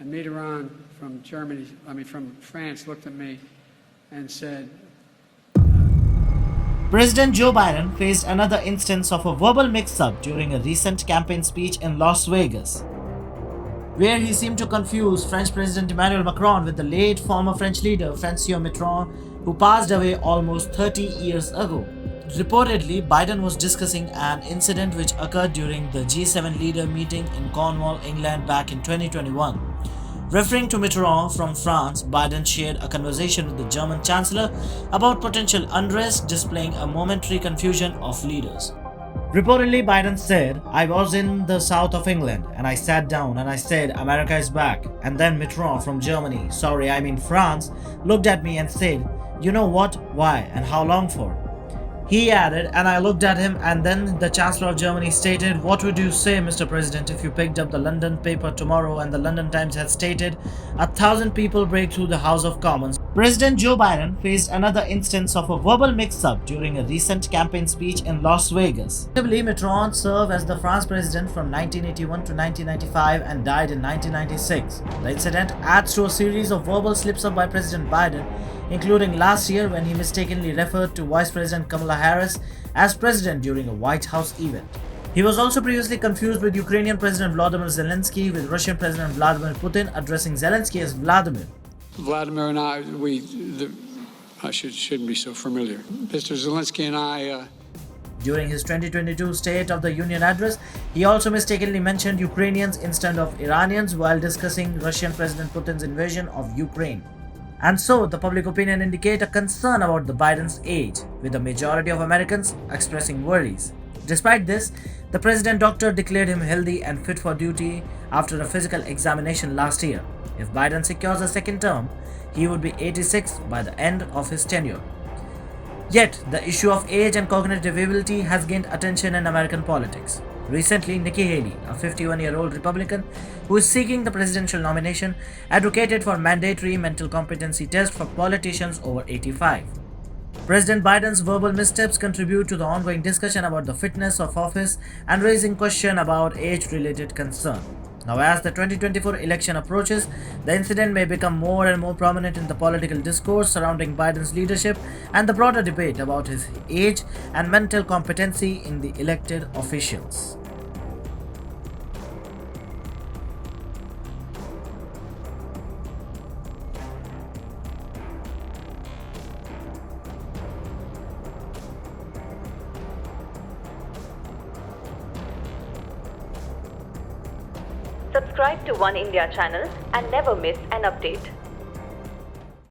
And Mitterrand from France looked at me and said, President Joe Biden faced another instance of a verbal mix-up during a recent campaign speech in Las Vegas, where he seemed to confuse French President Emmanuel Macron with the late former French leader Francois Mitterrand, who passed away almost 30 years ago. Reportedly, Biden was discussing an incident which occurred during the G7 leader meeting in Cornwall, England back in 2021. Referring to Mitterrand from France, Biden shared a conversation with the German Chancellor about potential unrest, displaying a momentary confusion of leaders. Reportedly, Biden said, "I was in the south of England and I sat down and I said, America is back." And then Mitterrand from Germany, France, looked at me and said, "You know what, why, and how long for?" He added, and I looked at him, and then the Chancellor of Germany stated, "What would you say, Mr. President, if you picked up the London paper tomorrow and the London Times had stated, 1,000 people break through the House of Commons?" President Joe Biden faced another instance of a verbal mix-up during a recent campaign speech in Las Vegas. Notably, Mitterrand served as the France president from 1981 to 1995 and died in 1996. The incident adds to a series of verbal slips-up by President Biden, including last year when he mistakenly referred to Vice President Kamala Harris as president during a White House event. He was also previously confused with Ukrainian President Volodymyr Zelensky, with Russian President Vladimir Putin addressing Zelensky as Vladimir. Vladimir and I shouldn't be so familiar. Mr. Zelensky and I. During his 2022 State of the Union address, he also mistakenly mentioned Ukrainians instead of Iranians while discussing Russian President Putin's invasion of Ukraine. And so, the public opinion indicate a concern about the Biden's age, with the majority of Americans expressing worries. Despite this, the president doctor declared him healthy and fit for duty after a physical examination last year. If Biden secures a second term, he would be 86 by the end of his tenure. Yet, the issue of age and cognitive ability has gained attention in American politics. Recently, Nikki Haley, a 51-year-old Republican who is seeking the presidential nomination, advocated for mandatory mental competency tests for politicians over 85. President Biden's verbal missteps contribute to the ongoing discussion about the fitness of office and raising question about age-related concern. Now, as the 2024 election approaches, the incident may become more and more prominent in the political discourse surrounding Biden's leadership and the broader debate about his age and mental competency in the elected officials. Subscribe to Oneindia channel and never miss an update.